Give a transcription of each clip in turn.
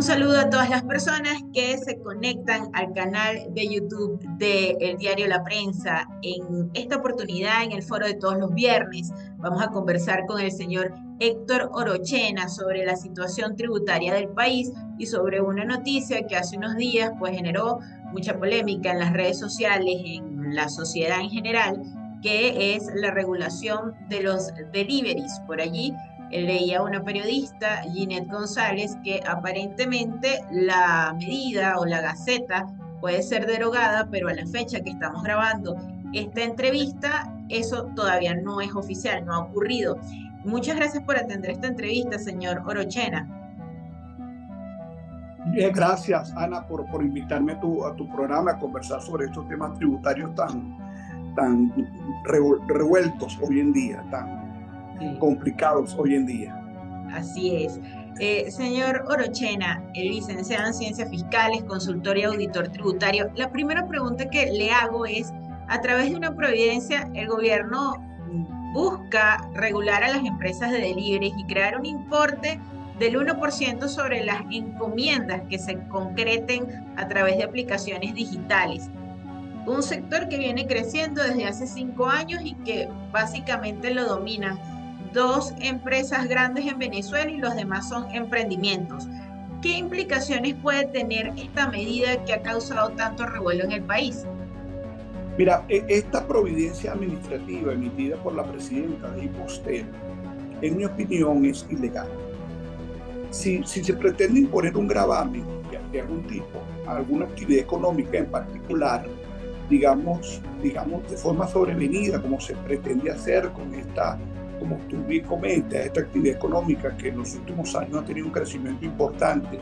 Un saludo a todas las personas que se conectan al canal de YouTube de El Diario La Prensa. En esta oportunidad, en el foro de todos los viernes, vamos a conversar con el señor Héctor Orochena sobre la situación tributaria del país y sobre una noticia que hace unos días pues generó mucha polémica en las redes sociales, en la sociedad en general, que es la regulación de los deliveries. Por allí leía una periodista, Ginette González, que aparentemente la medida o la gaceta puede ser derogada, pero a la fecha que estamos grabando esta entrevista, eso todavía no es oficial, no ha ocurrido. Muchas gracias por atender esta entrevista, señor Orochena. Gracias, Ana, por invitarme a tu programa a conversar sobre estos temas tributarios tan revueltos hoy en día, tan complicados hoy en día. Así es. Señor Orochena, licenciado en Ciencias Fiscales, consultor y auditor tributario, la primera pregunta que le hago es, a través de una providencia, el gobierno busca regular a las empresas de delivery y crear un importe del 1% sobre las encomiendas que se concreten a través de aplicaciones digitales. Un sector que viene creciendo desde hace 5 años y que básicamente lo dominan dos empresas grandes en Venezuela y los demás son emprendimientos. ¿Qué implicaciones puede tener esta medida que ha causado tanto revuelo en el país? Mira, esta providencia administrativa emitida por la presidenta de Imposter, en mi opinión, es ilegal. Si se pretende imponer un gravamen de algún tipo, a alguna actividad económica en particular, digamos, de forma sobrevenida, como se pretende hacer con esta, como tú bien comentas, esta actividad económica que en los últimos años ha tenido un crecimiento importante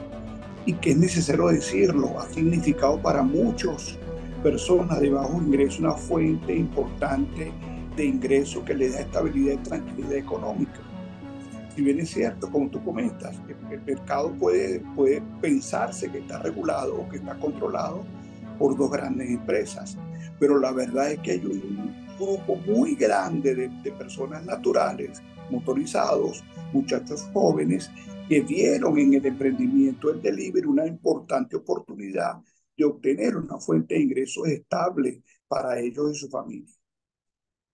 y que es necesario decirlo, ha significado para muchas personas de bajo ingreso una fuente importante de ingreso que le da estabilidad y tranquilidad económica. Si bien es cierto, como tú comentas, el mercado puede pensarse que está regulado o que está controlado por dos grandes empresas, pero la verdad es que hay un grupo muy grande de personas naturales, motorizados, muchachos jóvenes, que vieron en el emprendimiento del delivery una importante oportunidad de obtener una fuente de ingresos estable para ellos y su familia.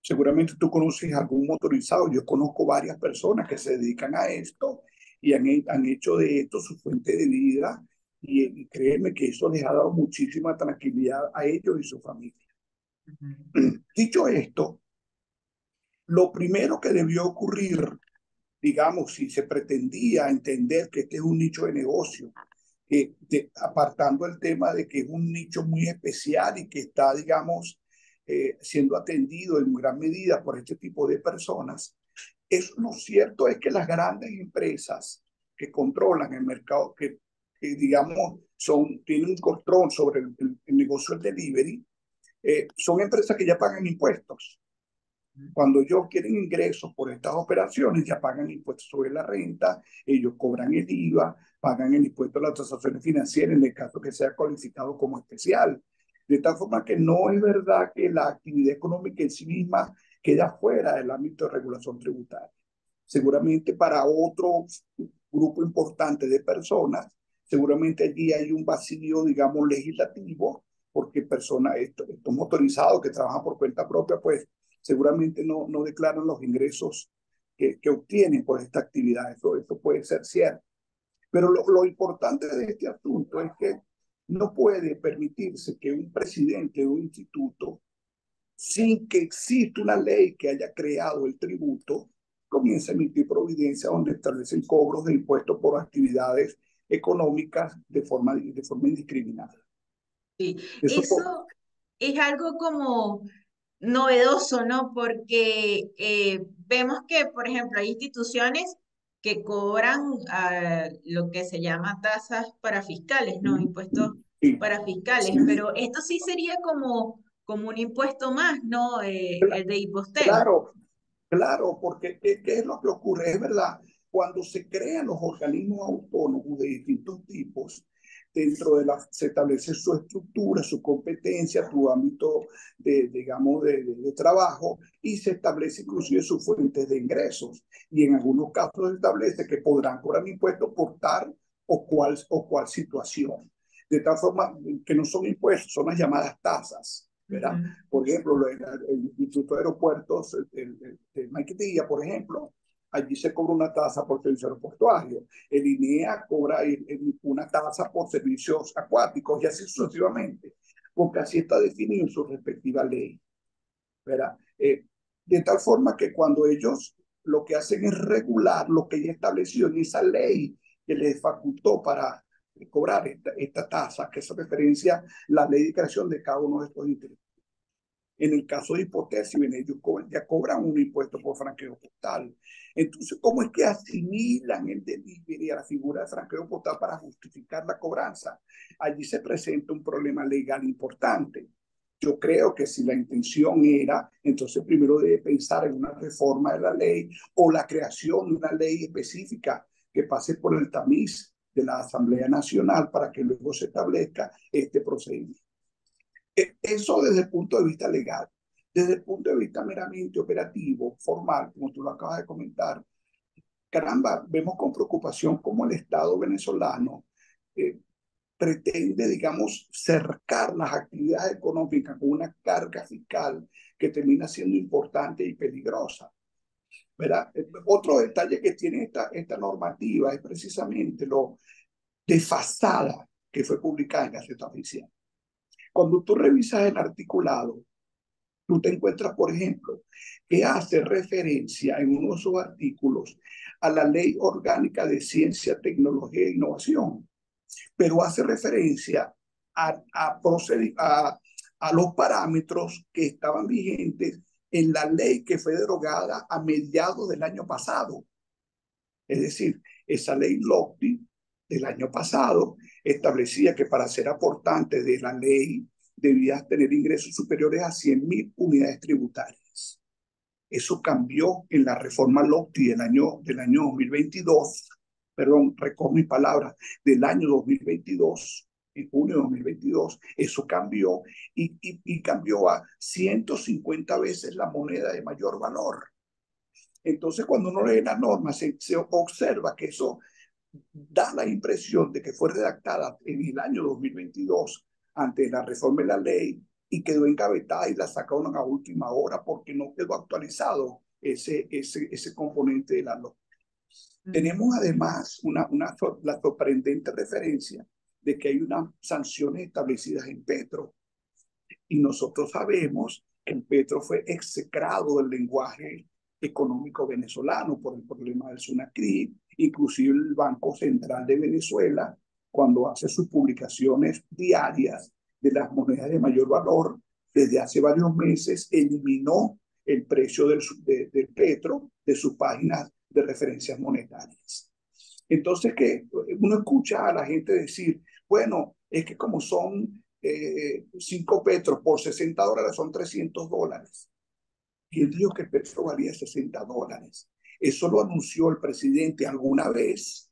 Seguramente tú conoces algún motorizado. Yo conozco varias personas que se dedican a esto y han hecho de esto su fuente de vida y créeme que eso les ha dado muchísima tranquilidad a ellos y su familia. Dicho esto, lo primero que debió ocurrir, digamos, si se pretendía entender que este es un nicho de negocio, apartando el tema de que es un nicho muy especial y que está, digamos, siendo atendido en gran medida por este tipo de personas, lo cierto es que las grandes empresas que controlan el mercado, que digamos, tienen un control sobre el negocio del delivery, son empresas que ya pagan impuestos. Cuando ellos quieren ingresos por estas operaciones, ya pagan impuestos sobre la renta, ellos cobran el IVA, pagan el impuesto a las transacciones financieras en el caso que sea cualificado como especial. De tal forma que no es verdad que la actividad económica en sí misma queda fuera del ámbito de regulación tributaria. Seguramente para otro grupo importante de personas, seguramente allí hay un vacío, digamos, legislativo, porque personas, estos motorizados que trabajan por cuenta propia, pues seguramente no declaran los ingresos que obtienen por esta actividad. Eso puede ser cierto. Pero lo importante de este asunto es que no puede permitirse que un presidente de un instituto, sin que exista una ley que haya creado el tributo, comience a emitir providencias donde establecen cobros de impuestos por actividades económicas de forma indiscriminada. Sí, eso es algo como novedoso, ¿no? Porque vemos que, por ejemplo, hay instituciones que cobran lo que se llama tasas para fiscales, ¿no? Impuestos Sí, para fiscales, sí, pero esto sí sería como un impuesto más, ¿no? El de imposteo. claro, claro, porque ¿qué es lo que ocurre? Es verdad, cuando se crean los organismos autónomos de distintos tipos, se establece su estructura, su competencia, su ámbito digamos, de trabajo y se establece inclusive sus fuentes de ingresos. Y en algunos casos se establece que podrán cobrar impuestos por tal o cuál situación. De tal forma que no son impuestos, son las llamadas tasas, ¿verdad? Por ejemplo, el Instituto de Aeropuertos de Maiquetía, por ejemplo, allí se cobra una tasa por servicio aeroportuario. El INEA cobra una tasa por servicios acuáticos y así sucesivamente, porque así está definido en su respectiva ley, ¿verdad? De tal forma que cuando ellos lo que hacen es regular lo que ya estableció en esa ley que les facultó para cobrar esta tasa, que hace referencia a la ley de creación de cada uno de estos intereses. En el caso de hipotesis, ellos ya cobran un impuesto por franqueo postal. Entonces, ¿cómo es que asimilan el delivery a la figura de franqueo postal para justificar la cobranza? Allí se presenta un problema legal importante. Yo creo que si la intención era, entonces primero debe pensar en una reforma de la ley o la creación de una ley específica que pase por el tamiz de la Asamblea Nacional para que luego se establezca este procedimiento. Eso desde el punto de vista legal. Desde el punto de vista meramente operativo, formal, como tú lo acabas de comentar, caramba, vemos con preocupación cómo el Estado venezolano pretende, digamos, cercar las actividades económicas con una carga fiscal que termina siendo importante y peligrosa, ¿verdad? Otro detalle que tiene esta normativa es precisamente lo desfasada que fue publicada en Gaceta Oficial. Cuando tú revisas el articulado, tú te encuentras, por ejemplo, que hace referencia en uno de sus artículos a la Ley Orgánica de Ciencia, Tecnología e Innovación, pero hace referencia a los parámetros que estaban vigentes en la ley que fue derogada a mediados del año pasado. Es decir, esa ley LOCTI del año pasado establecía que para ser aportante de la ley debías tener ingresos superiores a 100.000 unidades tributarias. Eso cambió en la reforma LOCTI del año 2022, perdón, recojo mis palabras, del año 2022, en junio de 2022, eso cambió y cambió a 150 veces la moneda de mayor valor. Entonces, cuando uno lee la norma, se observa que eso da la impresión de que fue redactada en el año 2022 ante la reforma de la ley y quedó engavetada y la sacaron a última hora porque no quedó actualizado ese componente de la ley. Tenemos además la sorprendente referencia de que hay unas sanciones establecidas en Petro y nosotros sabemos que el Petro fue execrado del lenguaje económico venezolano por el problema del SUNACRIP. Inclusive el Banco Central de Venezuela, cuando hace sus publicaciones diarias de las monedas de mayor valor, desde hace varios meses eliminó el precio del petro de sus páginas de referencias monetarias. Entonces, que uno escucha a la gente decir, bueno, es que como son 5 petros por $60 son $300. ¿Quién dijo que el petro valía $60? Eso lo anunció el presidente alguna vez,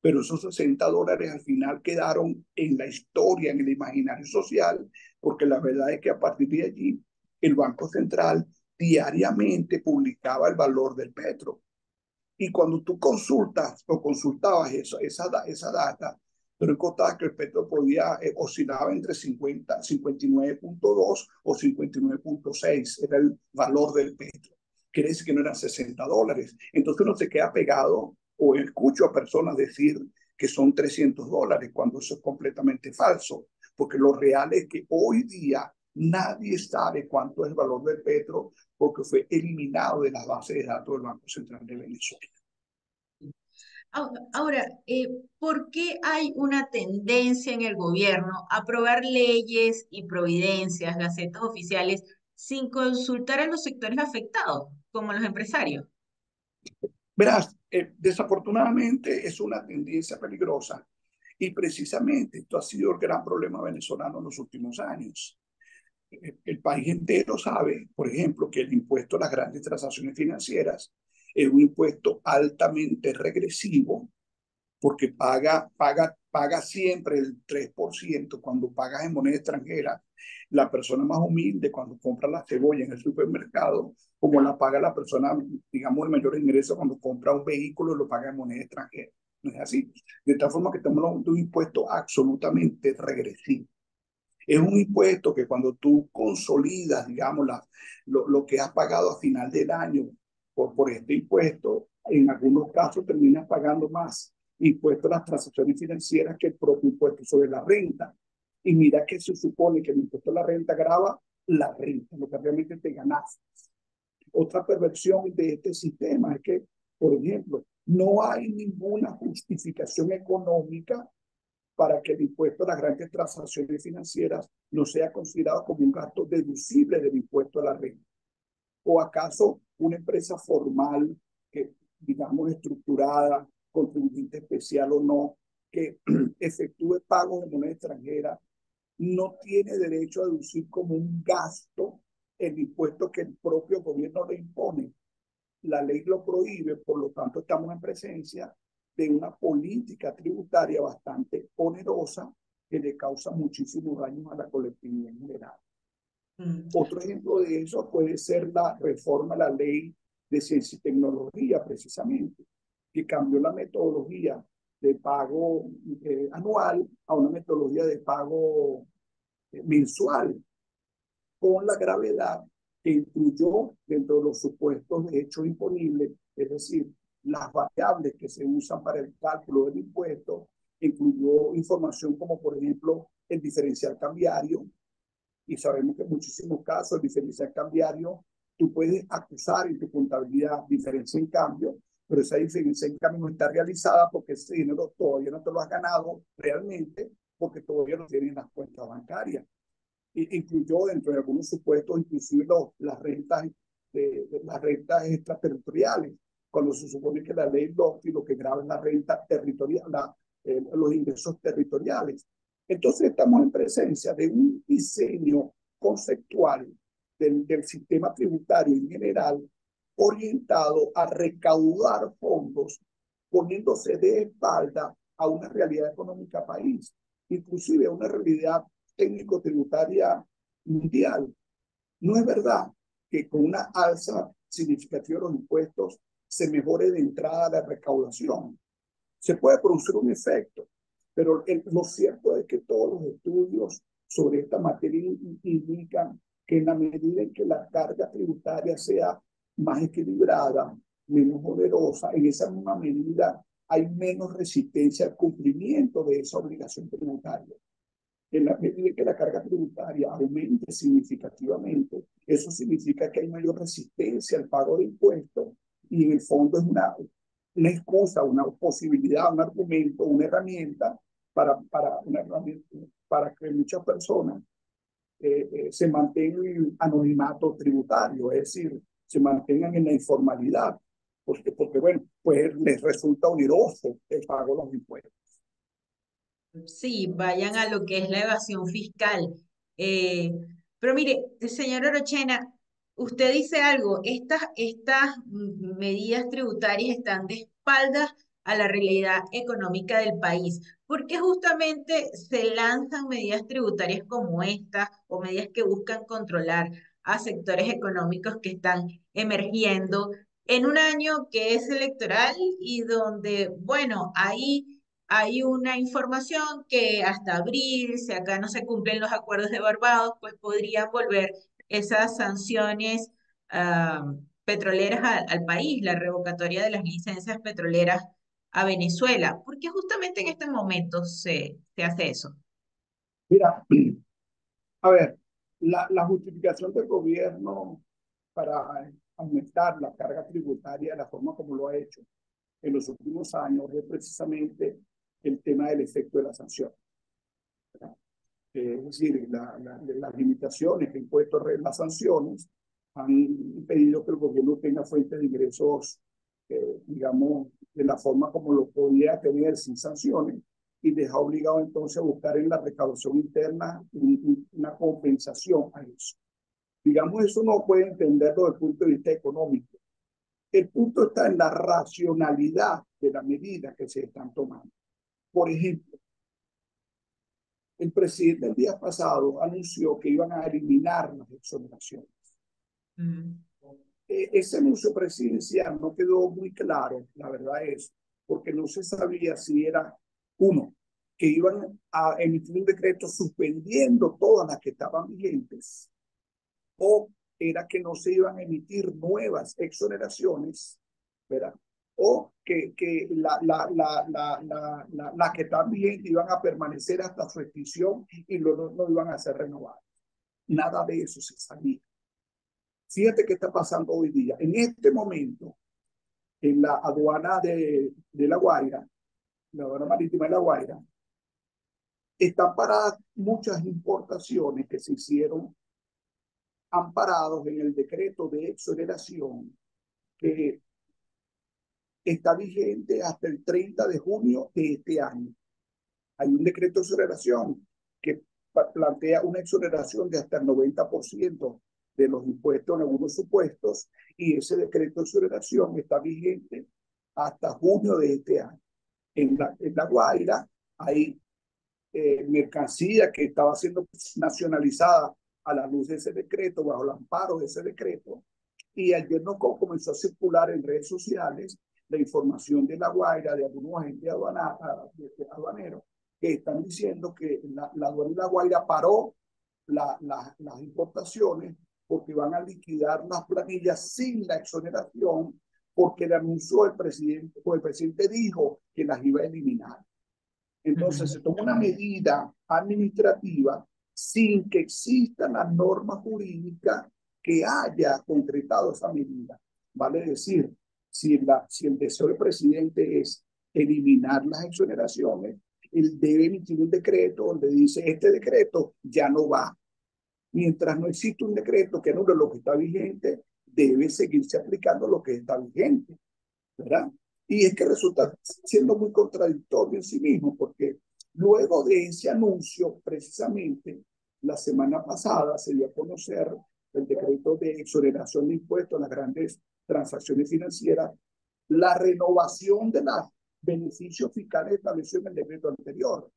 pero esos $60 al final quedaron en la historia, en el imaginario social, porque la verdad es que a partir de allí el Banco Central diariamente publicaba el valor del petro. Y cuando tú consultas o consultabas esa data, pero encontrabas que el petro oscilaba entre 59.2 o 59.6, era el valor del petro. Quiere decir que no eran $60. Entonces uno se queda pegado o escucho a personas decir que son $300 cuando eso es completamente falso, porque lo real es que hoy día nadie sabe cuánto es el valor del petro porque fue eliminado de las bases de datos del Banco Central de Venezuela. Ahora, ¿por qué hay una tendencia en el gobierno a aprobar leyes y providencias, gacetas oficiales, sin consultar a los sectores afectados, como los empresarios? Verás, desafortunadamente es una tendencia peligrosa y precisamente esto ha sido el gran problema venezolano en los últimos años. El país entero sabe, por ejemplo, que el impuesto a las grandes transacciones financieras es un impuesto altamente regresivo porque paga siempre el 3% cuando pagas en moneda extranjera. La persona más humilde cuando compra la cebolla en el supermercado, como la paga la persona, digamos, de mayor ingreso cuando compra un vehículo y lo paga en moneda extranjera. No es así. De tal forma que estamos hablando de un impuesto absolutamente regresivo. Es un impuesto que cuando tú consolidas, digamos, lo que has pagado a final del año por este impuesto, en algunos casos terminas pagando más impuesto a las transacciones financieras que el propio impuesto sobre la renta. Y mira que se supone que el impuesto a la renta grava la renta, lo que realmente te ganas. Otra perversión de este sistema es que, por ejemplo, no hay ninguna justificación económica para que el impuesto a las grandes transacciones financieras no sea considerado como un gasto deducible del impuesto a la renta. ¿O acaso una empresa formal, que digamos estructurada, contribuyente especial o no, que efectúe pagos de moneda extranjera, no tiene derecho a deducir como un gasto el impuesto que el propio gobierno le impone? La ley lo prohíbe, por lo tanto estamos en presencia de una política tributaria bastante onerosa que le causa muchísimos daños a la colectividad en general. Otro ejemplo de eso puede ser la reforma a la ley de ciencia y tecnología, precisamente, que cambió la metodología de pago anual a una metodología de pago mensual, con la gravedad que incluyó dentro de los supuestos de hecho imponible, es decir, las variables que se usan para el cálculo del impuesto, incluyó información como, por ejemplo, el diferencial cambiario, y sabemos que en muchísimos casos el diferencial cambiario, tú puedes acusar en tu contabilidad diferencia en cambio, pero esa diferencia en cambio no está realizada porque ese dinero todavía no te lo has ganado realmente, porque todavía no tienes las cuentas bancarias. Incluyó dentro de algunos supuestos inclusive las las rentas extraterritoriales, cuando se supone que la ley lo que grava es la renta territorial, los ingresos territoriales. Entonces estamos en presencia de un diseño conceptual del sistema tributario en general orientado a recaudar fondos, poniéndose de espalda a una realidad económica país, inclusive a una realidad técnico-tributaria mundial. No es verdad que con una alza significativa de los impuestos se mejore de entrada la recaudación. Se puede producir un efecto, pero lo cierto es que todos los estudios sobre esta materia indican que en la medida en que la carga tributaria sea más equilibrada, menos onerosa, en esa misma medida hay menos resistencia al cumplimiento de esa obligación tributaria. En la medida que la carga tributaria aumente significativamente, eso significa que hay mayor resistencia al pago de impuestos y en el fondo es una excusa, una posibilidad, un argumento, una herramienta para que muchas personas se mantengan en anonimato tributario, es decir, se mantengan en la informalidad, porque bueno, pues les resulta oneroso el pago de los impuestos. Sí, vayan a lo que es la evasión fiscal. Eh, pero mire, señor Orochena, usted dice algo, estas medidas tributarias están de espaldas a la realidad económica del país. ¿Por qué justamente se lanzan medidas tributarias como estas o medidas que buscan controlar a sectores económicos que están emergiendo en un año que es electoral y donde, bueno, hay una información que hasta abril, si acá no se cumplen los acuerdos de Barbados, pues podrían volver esas sanciones petroleras al país, la revocatoria de las licencias petroleras a Venezuela. ¿Por qué justamente en este momento se hace eso? Mira, a ver, la justificación del gobierno para aumentar la carga tributaria de la forma como lo ha hecho en los últimos años es precisamente el tema del efecto de la sanción. Es decir, las limitaciones que ha impuesto las sanciones han impedido que el gobierno tenga fuentes de ingresos, digamos, de la forma como lo podía tener sin sanciones, y les ha obligado entonces a buscar en la recaudación interna una compensación a eso. Digamos, eso no puede entenderlo desde el punto de vista económico. El punto está en la racionalidad de las medidas que se están tomando. Por ejemplo, el presidente el día pasado anunció que iban a eliminar las exoneraciones. Mm. Ese anuncio presidencial no quedó muy claro, la verdad es, porque no se sabía si era uno, que iban a emitir un decreto suspendiendo todas las que estaban vigentes, o era que no se iban a emitir nuevas exoneraciones, ¿verdad? O que las que están vigentes iban a permanecer hasta su extinción y no iban a ser renovadas. Nada de eso se sabía. Fíjate qué está pasando hoy día. En este momento, en la aduana de La Guaira, la aduana marítima de La Guaira, están paradas muchas importaciones que se hicieron amparados en el decreto de exoneración que está vigente hasta el 30 de junio de este año. Hay un decreto de exoneración que plantea una exoneración de hasta el 90% de los impuestos en algunos supuestos, y ese decreto de exoneración está vigente hasta junio de este año. En la Guaira hay mercancía que estaba siendo nacionalizada a la luz de ese decreto, bajo el amparo de ese decreto, y ayer no comenzó a circular en redes sociales la información de La Guaira, de algunos agentes aduaneros, que están diciendo que la aduana de La Guaira paró las importaciones porque van a liquidar las planillas sin la exoneración, porque le anunció el presidente, o el presidente dijo que las iba a eliminar. Entonces se toma una medida administrativa sin que exista la norma jurídica que haya concretado esa medida. Vale decir, si el deseo del presidente es eliminar las exoneraciones, él debe emitir un decreto donde dice, este decreto ya no va. Mientras no existe un decreto que anule lo que está vigente, debe seguirse aplicando lo que está vigente, ¿verdad? Y es que resulta siendo muy contradictorio en sí mismo, porque luego de ese anuncio, precisamente, la semana pasada se dio a conocer el decreto de exoneración de impuestos a las grandes transacciones financieras, la renovación de los beneficios fiscales establecidos en el decreto anterior.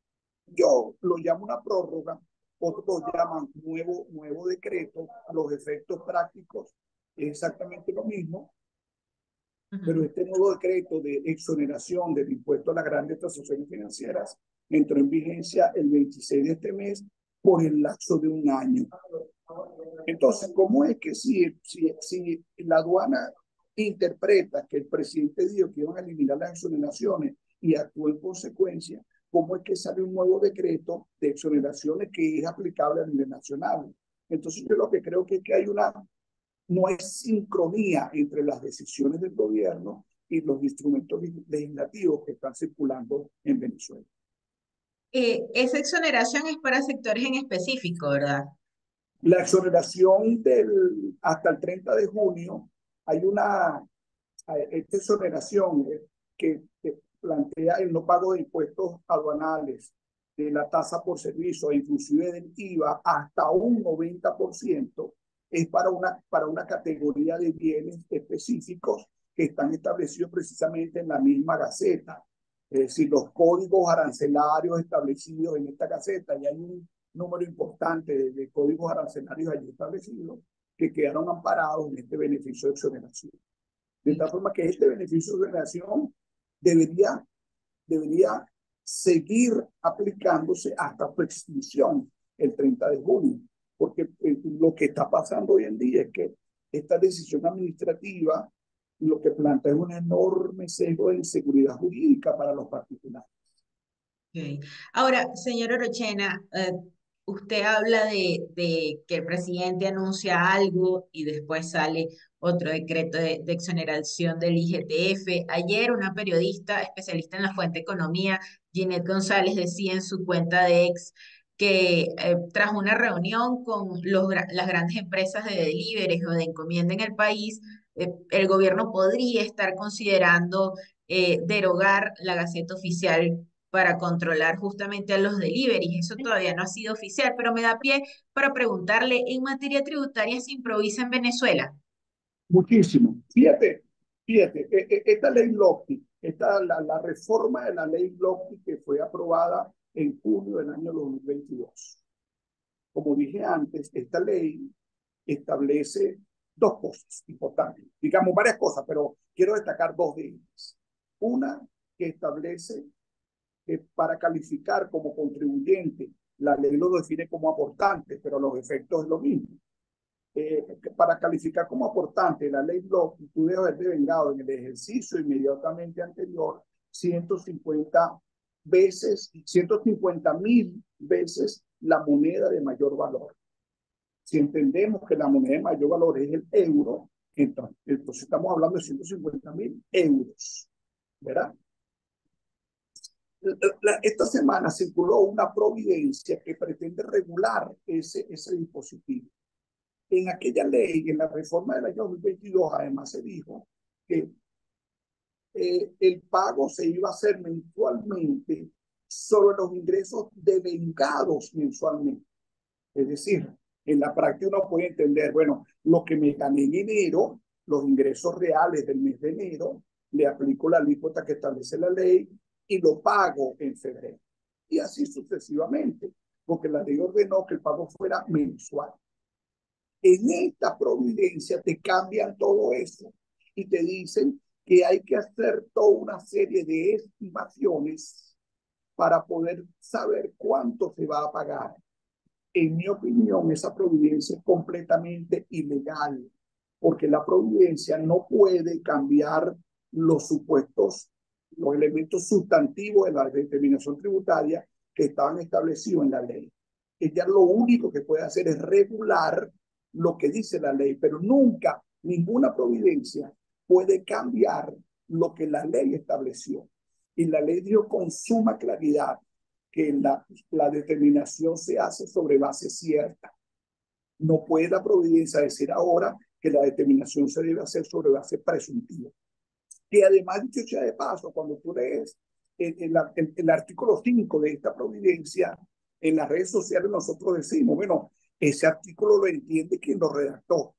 Yo lo llamo una prórroga, otros lo llaman nuevo decreto, a los efectos prácticos es exactamente lo mismo, pero este nuevo decreto de exoneración del impuesto a las grandes transacciones financieras entró en vigencia el 26 de este mes por el lapso de un año. Entonces, ¿cómo es que si la aduana interpreta que el presidente dijo que iban a eliminar las exoneraciones y actuó en consecuencia, cómo es que sale un nuevo decreto de exoneraciones que es aplicable a nivel nacional? Entonces, yo lo que creo que es que no hay sincronía entre las decisiones del gobierno y los instrumentos legislativos que están circulando en Venezuela. Esa exoneración es para sectores en específico, ¿verdad? La exoneración hasta el 30 de junio, hay esta exoneración que plantea el no pago de impuestos aduanales, de la tasa por servicio, inclusive del IVA, hasta un 90%, es para una categoría de bienes específicos que están establecidos precisamente en la misma Gaceta. Es decir, los códigos arancelarios establecidos en esta Gaceta, y hay un número importante de códigos arancelarios allí establecidos que quedaron amparados en este beneficio de exoneración. De tal forma que este beneficio de exoneración debería seguir aplicándose hasta su extinción el 30 de junio, porque lo que está pasando hoy en día es que esta decisión administrativa lo que plantea es un enorme sesgo de inseguridad jurídica para los particulares. Okay. Ahora, señor Orochena, usted habla de que el presidente anuncia algo y después sale otro decreto de exoneración del IGTF. Ayer una periodista especialista en la fuente economía, Ginette González, decía en su cuenta de ex que tras una reunión con las grandes empresas de delivery o de encomienda en el país, el gobierno podría estar considerando derogar la Gaceta Oficial para controlar justamente a los deliveries. Eso todavía no ha sido oficial, pero me da pie para preguntarle, ¿en materia tributaria se improvisa en Venezuela? Muchísimo. Fíjate, esta ley LOCTI, la reforma de la ley LOCTI que fue aprobada en junio del año 2022. Como dije antes, esta ley establece dos cosas importantes, digamos varias cosas, pero quiero destacar dos de ellas. Una, que establece que para calificar como contribuyente, la ley lo define como aportante, pero los efectos es lo mismo. Para calificar como aportante, la ley tú debes haber devengado en el ejercicio inmediatamente anterior 150.000 veces la moneda de mayor valor. Si entendemos que la moneda de mayor valor es el euro, entonces estamos hablando de 150.000 euros, ¿verdad? Esta semana circuló una providencia que pretende regular ese dispositivo. En aquella ley, en la reforma del año 2022, además se dijo que el pago se iba a hacer mensualmente sobre los ingresos devengados mensualmente. Es decir, en la práctica uno puede entender, bueno, lo que me gané en enero, los ingresos reales del mes de enero, le aplico la alícuota que establece la ley y lo pago en febrero. Y así sucesivamente, porque la ley ordenó que el pago fuera mensual. En esta providencia te cambian todo eso y te dicen que hay que hacer toda una serie de estimaciones para poder saber cuánto se va a pagar. En mi opinión, esa providencia es completamente ilegal, porque la providencia no puede cambiar los supuestos, los elementos sustantivos de la determinación tributaria que estaban establecidos en la ley. Ella lo único que puede hacer es regular lo que dice la ley, pero nunca ninguna providencia puede cambiar lo que la ley estableció. Y la ley dio con suma claridad que la determinación se hace sobre base cierta. No puede la providencia decir ahora que la determinación se debe hacer sobre base presuntiva. Que además, dicho sea de paso, cuando tú lees el artículo 5 de esta providencia, en las redes sociales nosotros decimos, bueno, ese artículo lo entiende quien lo redactó,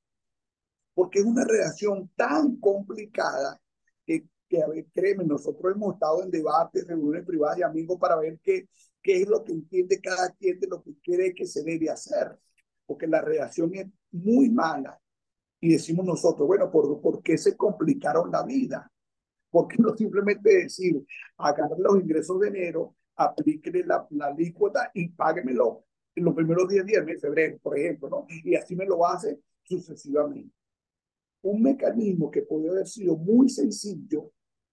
porque es una redacción tan complicada que a ver, créeme, nosotros hemos estado en debates, reuniones privadas y amigos para ver qué es lo que entiende cada quien de lo que cree que se debe hacer, porque la redacción es muy mala. Y decimos nosotros, bueno, ¿por qué se complicaron la vida? ¿Por qué no simplemente decir, agarre los ingresos de enero, aplíquele la alícuota y páguemelo en los primeros 10 días del mes de febrero, por ejemplo, ¿no? Y así me lo hace sucesivamente. Un mecanismo que podría haber sido muy sencillo,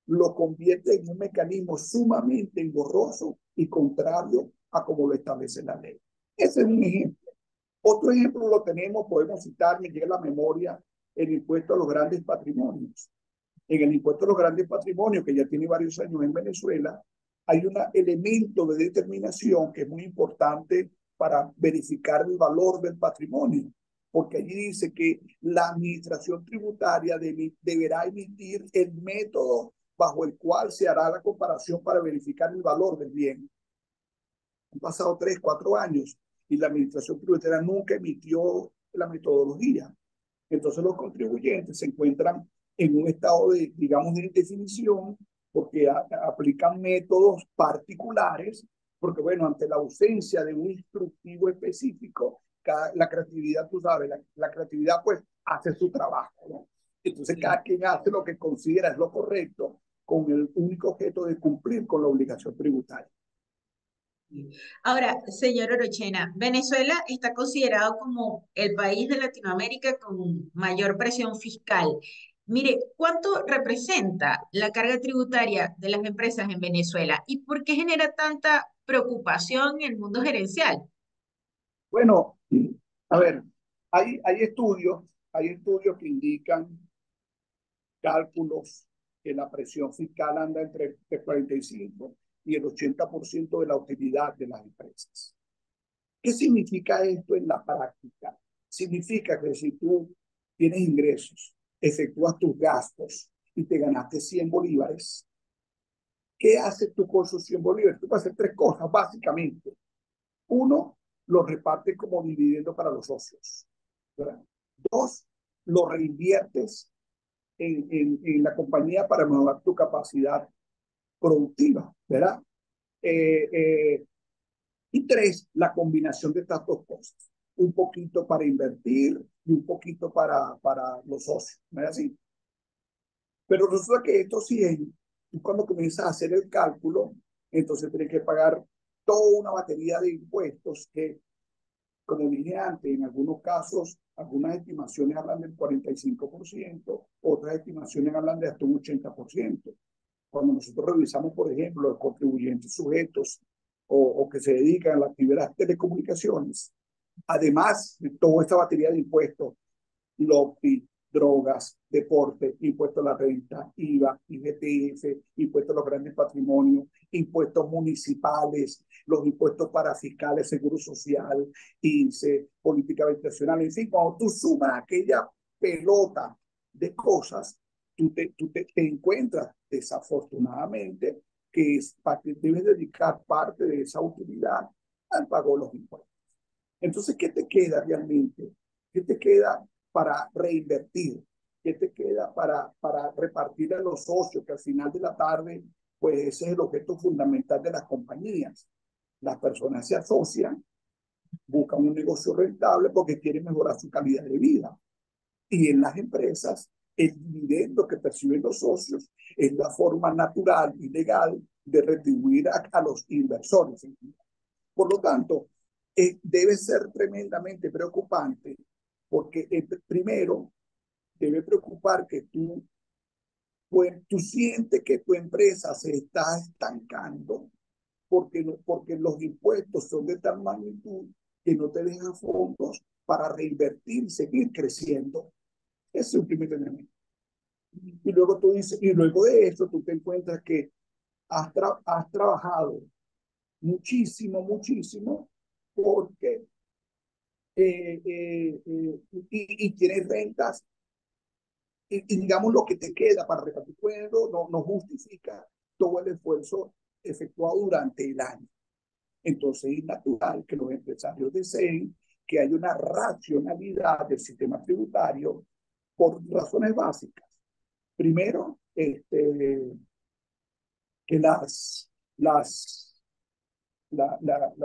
lo convierte en un mecanismo sumamente engorroso y contrario a como lo establece la ley. Ese es un ejemplo. Otro ejemplo lo tenemos, podemos citar, me llega a la memoria, el impuesto a los grandes patrimonios. En el impuesto a los grandes patrimonios, que ya tiene varios años en Venezuela, hay un elemento de determinación que es muy importante para verificar el valor del patrimonio, porque allí dice que la administración tributaria deberá emitir el método bajo el cual se hará la comparación para verificar el valor del bien. Han pasado 3, 4 años y la administración tributaria nunca emitió la metodología. Entonces los contribuyentes se encuentran en un estado de, digamos, de indefinición porque aplican métodos particulares, porque bueno, ante la ausencia de un instructivo específico, la creatividad, tú sabes, la creatividad pues hace su trabajo, ¿no? Entonces sí, cada quien hace lo que considera es lo correcto con el único objeto de cumplir con la obligación tributaria. Ahora, señor Orochena, Venezuela está considerado como el país de Latinoamérica con mayor presión fiscal. Mire, ¿cuánto representa la carga tributaria de las empresas en Venezuela y por qué genera tanta preocupación en el mundo gerencial? Bueno, a ver, hay estudios que indican cálculos que la presión fiscal anda entre el 45 y el 80% de la utilidad de las empresas. ¿Qué significa esto en la práctica? Significa que si tú tienes ingresos, efectúas tus gastos y te ganaste 100 bolívares, ¿qué haces tú con esos 100 bolívares? Tú puedes hacer 3 cosas, básicamente. Uno, lo repartes como dividendo para los socios, ¿verdad? 2, lo reinviertes en la compañía para mejorar tu capacidad productiva, ¿verdad? Eh, eh, y 3, la combinación de estas 2 cosas. Un poquito para invertir y un poquito para los socios, ¿no es así? Pero resulta que estos 100 tú cuando comienzas a hacer el cálculo, entonces tienes que pagar toda una batería de impuestos que, como dije antes, en algunos casos, algunas estimaciones hablan del 45%, otras estimaciones hablan de hasta un 80%. Cuando nosotros revisamos, por ejemplo, los contribuyentes sujetos o que se dedican a la actividad de telecomunicaciones, además de toda esta batería de impuestos, LOPI, drogas, deporte, impuesto a la renta, IVA, IGTF, impuestos a los grandes patrimonios, impuestos municipales, los impuestos para fiscales, seguro social, INSE, política habitacional, en fin, cuando tú sumas aquella pelota de cosas, te encuentras desafortunadamente que debes dedicar parte de esa utilidad al pago de los impuestos. Entonces, ¿qué te queda realmente? ¿Qué te queda para reinvertir? ¿Qué te queda para repartir a los socios? Que al final de la tarde, pues ese es el objeto fundamental de las compañías. Las personas se asocian, buscan un negocio rentable porque quieren mejorar su calidad de vida. Y en las empresas, el dividendo que perciben los socios es la forma natural y legal de retribuir a los inversores. Por lo tanto, debe ser tremendamente preocupante porque primero debe preocupar que tú sientes que tu empresa se está estancando porque los impuestos son de tal magnitud que no te dejan fondos para reinvertir y seguir creciendo. Ese es un primer elemento. Y luego tú dices, y luego de eso tú te encuentras que has trabajado muchísimo, muchísimo, porque y tienes rentas, y digamos lo que te queda para repartir no justifica todo el esfuerzo efectuado durante el año. Entonces es natural que los empresarios deseen que haya una racionalidad del sistema tributario por razones básicas. Primero, que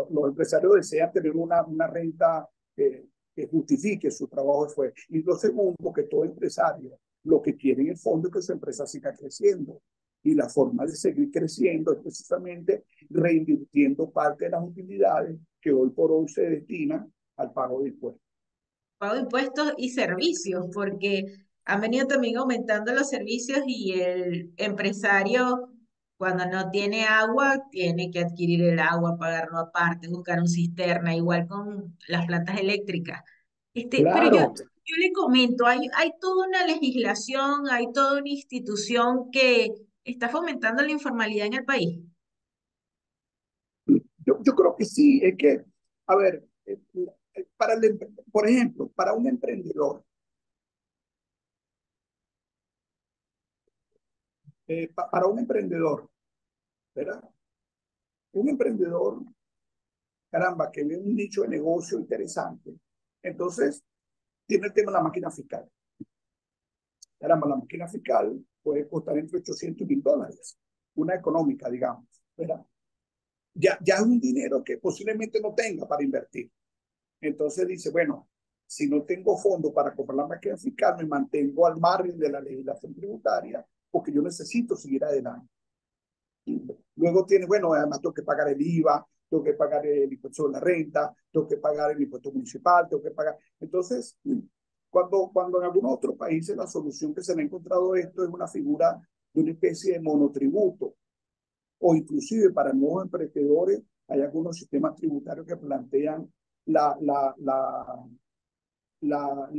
los empresarios desean tener una renta que justifique su trabajo de esfuerzo. Y lo segundo, que todo empresario lo que quiere en el fondo es que su empresa siga creciendo. Y la forma de seguir creciendo es precisamente reinvirtiendo parte de las utilidades que hoy por hoy se destinan al pago de impuestos. Pago de impuestos y servicios, porque han venido también aumentando los servicios y el empresario, cuando no tiene agua, tiene que adquirir el agua, pagarlo aparte, buscar un cisterna, igual con las plantas eléctricas. Pero Claro, yo le comento, hay toda una legislación, hay toda una institución que está fomentando la informalidad en el país. yo creo que sí, es que, a ver, por ejemplo, para un emprendedor, para un emprendedor, ¿verdad? Un emprendedor, caramba, que ve un nicho de negocio interesante, entonces tiene el tema de la máquina fiscal. Caramba, la máquina fiscal puede costar entre 800 y $1,000, una económica, digamos, ¿verdad? Ya es un dinero que posiblemente no tenga para invertir. Entonces dice, bueno, si no tengo fondo para comprar la máquina fiscal, me mantengo al margen de la legislación tributaria porque yo necesito seguir adelante. Luego tiene, bueno, además tengo que pagar el IVA, tengo que pagar el impuesto de la renta, tengo que pagar el impuesto municipal, tengo que pagar. Entonces, cuando en algunos otros países la solución que se le ha encontrado a esto es una figura de una especie de monotributo, o inclusive para nuevos emprendedores hay algunos sistemas tributarios que plantean la, la, la,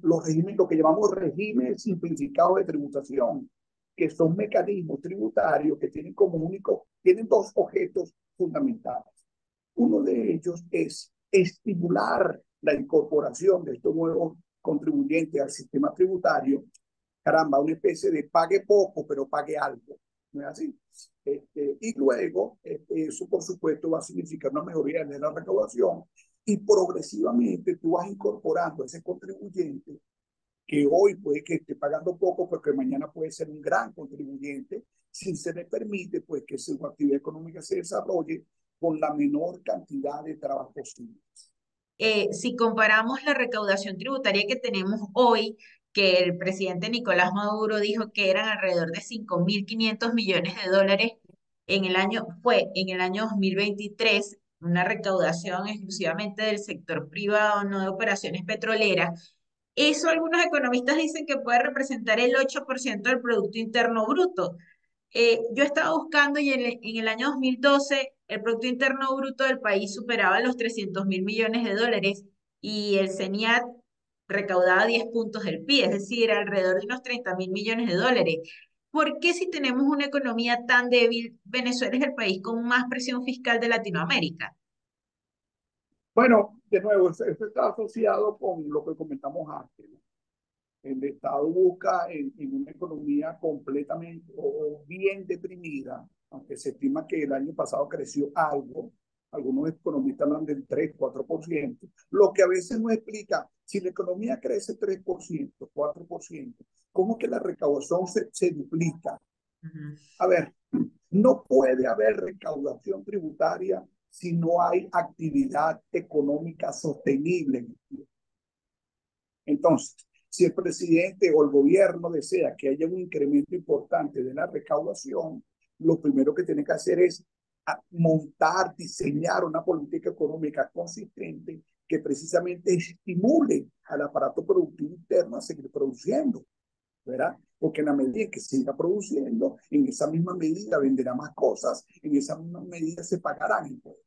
los regímenes, lo que llamamos regímenes simplificados de tributación, que son mecanismos tributarios que tienen como único, tienen dos objetos fundamentales. Uno de ellos es estimular la incorporación de estos nuevos contribuyentes al sistema tributario. Caramba, una especie de pague poco, pero pague algo. ¿No es así? Y luego, eso por supuesto va a significar una mejoría de la recaudación y progresivamente tú vas incorporando a ese contribuyente que hoy puede que esté pagando poco, pero que mañana puede ser un gran contribuyente, si se le permite pues que su actividad económica se desarrolle con la menor cantidad de trabajo posible. Si comparamos la recaudación tributaria que tenemos hoy que el presidente Nicolás Maduro dijo que eran alrededor de 5.500 millones de dólares en el año 2023, una recaudación exclusivamente del sector privado, no de operaciones petroleras. Eso algunos economistas dicen que puede representar el 8% del Producto Interno Bruto. Yo estaba buscando y en el año 2012 el Producto Interno Bruto del país superaba los 300.000 millones de dólares y el CENIAT recaudaba 10 puntos del PIB, es decir, alrededor de unos 30.000 millones de dólares. ¿Por qué si tenemos una economía tan débil, Venezuela es el país con más presión fiscal de Latinoamérica? Bueno, de nuevo, eso está asociado con lo que comentamos antes, ¿no? El Estado busca en una economía completamente o bien deprimida, aunque se estima que el año pasado creció algo, algunos economistas hablan del 3-4%, lo que a veces no explica, si la economía crece 3%, 4%, ¿cómo que la recaudación se duplica? Ujú. A ver, no puede haber recaudación tributaria si no hay actividad económica sostenible. Entonces, si el presidente o el gobierno desea que haya un incremento importante de la recaudación, lo primero que tiene que hacer es montar, diseñar una política económica consistente que precisamente estimule al aparato productivo interno a seguir produciendo, ¿verdad? Porque en la medida en que siga produciendo, en esa misma medida venderá más cosas, en esa misma medida se pagarán impuestos.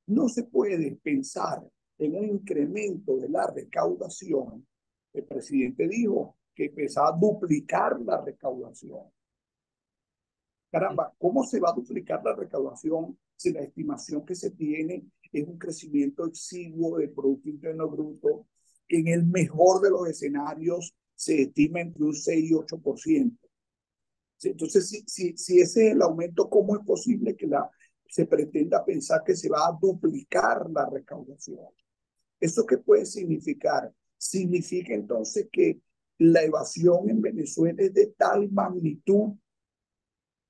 No se puede pensar en un incremento de la recaudación. El presidente dijo que empezaba a duplicar la recaudación. Caramba, ¿cómo se va a duplicar la recaudación si la estimación que se tiene es un crecimiento exiguo del Producto Interno Bruto, que en el mejor de los escenarios se estima entre un 6 y 8%? Entonces, si ese es el aumento, ¿cómo es posible que se pretenda pensar que se va a duplicar la recaudación? ¿Eso qué puede significar? Significa entonces que la evasión en Venezuela es de tal magnitud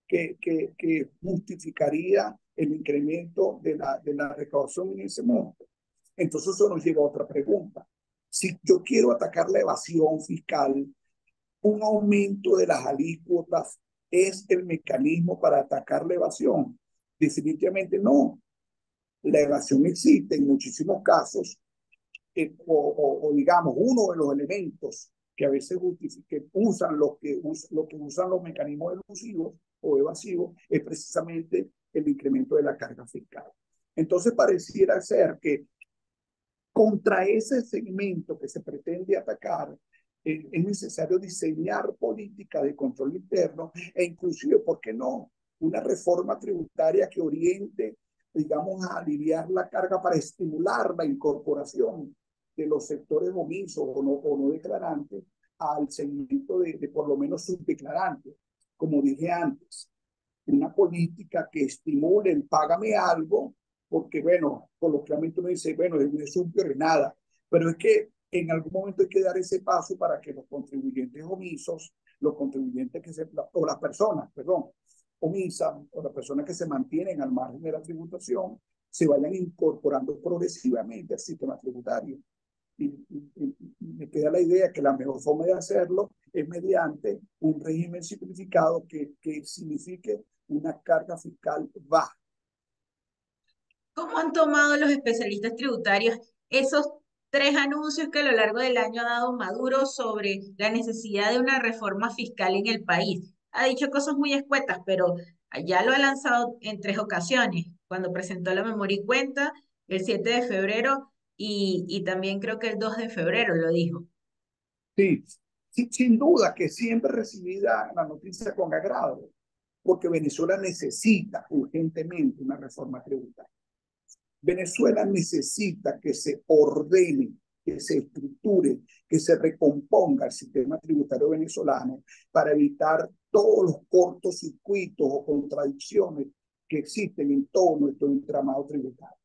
que justificaría el incremento de la recaudación en ese monto. Entonces eso nos lleva a otra pregunta. Si yo quiero atacar la evasión fiscal, ¿un aumento de las alícuotas es el mecanismo para atacar la evasión? Definitivamente no. La evasión existe en muchísimos casos, o digamos, uno de los elementos que a veces que usan lo que usan los mecanismos elusivos o evasivos es precisamente el incremento de la carga fiscal. Entonces pareciera ser que contra ese segmento que se pretende atacar, es necesario diseñar políticas de control interno e inclusive, ¿por qué no?, una reforma tributaria que oriente, digamos, a aliviar la carga para estimular la incorporación de los sectores omisos o no declarantes al segmento de por lo menos subdeclarantes. Como dije antes, una política que estimule el págame algo, porque bueno, coloquialmente uno dice, bueno, es un nada, pero es que en algún momento hay que dar ese paso para que los contribuyentes omisos, los contribuyentes o las personas, perdón, omisas, o las personas que se mantienen al margen de la tributación, se vayan incorporando progresivamente al sistema tributario. Y me queda la idea que la mejor forma de hacerlo es mediante un régimen simplificado que signifique una carga fiscal baja. ¿Cómo han tomado los especialistas tributarios esos tres anuncios que a lo largo del año ha dado Maduro sobre la necesidad de una reforma fiscal en el país? Ha dicho cosas muy escuetas, pero ya lo ha lanzado en tres ocasiones, cuando presentó la memoria y cuenta el 7 de febrero y también creo que el 2 de febrero lo dijo. Sí, sí, sin duda que siempre recibida la noticia con agrado, porque Venezuela necesita urgentemente una reforma tributaria. Venezuela necesita que se ordene, que se estructure, que se recomponga el sistema tributario venezolano para evitar todos los cortocircuitos o contradicciones que existen en todo nuestro entramado tributario.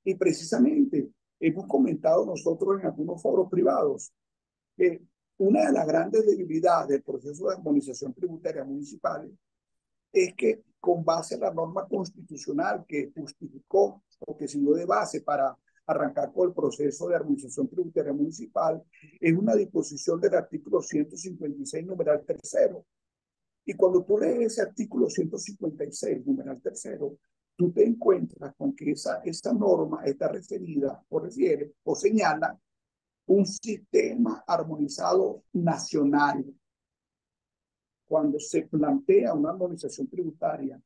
Y precisamente hemos comentado nosotros en algunos foros privados que una de las grandes debilidades del proceso de armonización tributaria municipal es que con base a la norma constitucional que justificó o que sirvió de base para arrancar con el proceso de armonización tributaria municipal, es una disposición del artículo 156, numeral tercero. Y cuando tú lees ese artículo 156, numeral tercero, tú te encuentras con que esa norma está referida o refiere o señala un sistema armonizado nacional. Cuando se plantea una armonización tributaria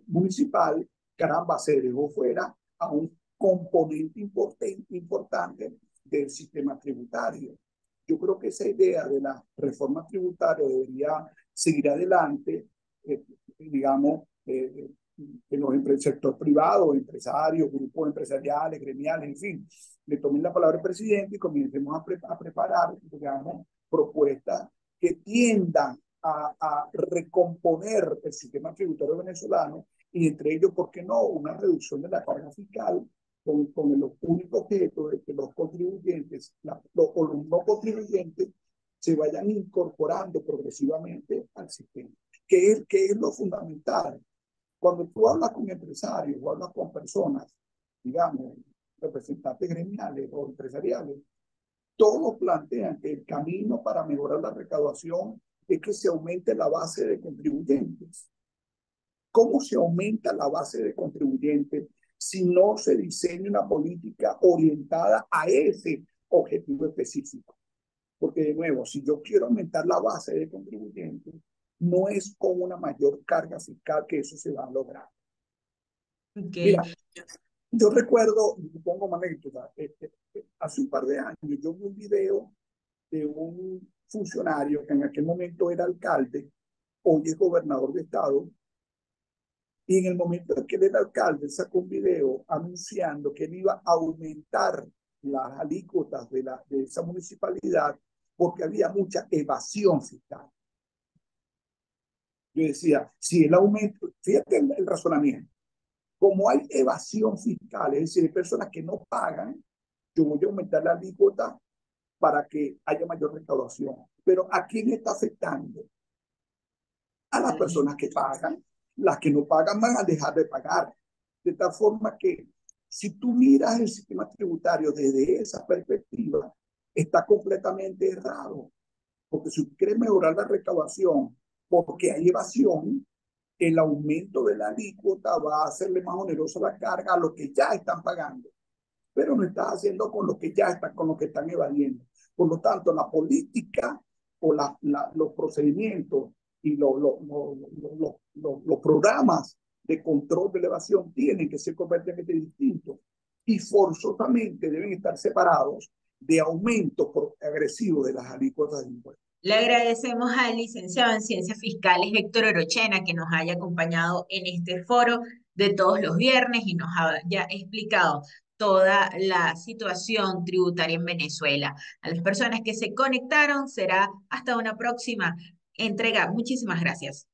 municipal, caramba, se dejó fuera a un componente importante del sistema tributario. Yo creo que esa idea de la reforma tributaria debería seguir adelante, digamos, en el sector privado, empresarios, grupos empresariales, gremiales, en fin, le tomen la palabra al presidente y comencemos a preparar, digamos, propuestas que tiendan a recomponer el sistema tributario venezolano y entre ellos, ¿por qué no?, una reducción de la carga fiscal con el único objeto de que los contribuyentes o los no contribuyentes se vayan incorporando progresivamente al sistema, que es lo fundamental. Cuando tú hablas con empresarios o hablas con personas, digamos, representantes gremiales o empresariales, todos plantean que el camino para mejorar la recaudación es que se aumente la base de contribuyentes. ¿Cómo se aumenta la base de contribuyentes si no se diseña una política orientada a ese objetivo específico? Porque, de nuevo, si yo quiero aumentar la base de contribuyentes, no es con una mayor carga fiscal que eso se va a lograr. Okay. Mira, yo recuerdo, pongo una anécdota, hace un par de años yo vi un video de un funcionario que en aquel momento era alcalde, hoy es gobernador de estado, y en el momento en que él era alcalde sacó un video anunciando que él iba a aumentar las alícuotas de esa municipalidad porque había mucha evasión fiscal. Yo decía, si el aumento, fíjate el razonamiento, como hay evasión fiscal, es decir, hay personas que no pagan, yo voy a aumentar la alícuota para que haya mayor recaudación. Pero ¿a quién está afectando? A las personas que pagan. Las que no pagan van a dejar de pagar. De tal forma que si tú miras el sistema tributario desde esa perspectiva, está completamente errado. Porque si quieres mejorar la recaudación porque hay evasión, el aumento de la alícuota va a hacerle más onerosa la carga a los que ya están pagando, pero no estás haciendo con los que ya están, con los que están evadiendo. Por lo tanto, la política o los procedimientos y los programas de control de elevación tienen que ser completamente distintos y forzosamente deben estar separados de aumentos agresivos de las alícuotas de impuestos. Le agradecemos al licenciado en Ciencias Fiscales Héctor Orochena que nos haya acompañado en este foro de todos los viernes y nos haya explicado toda la situación tributaria en Venezuela. A las personas que se conectaron será hasta una próxima entrega. Muchísimas gracias.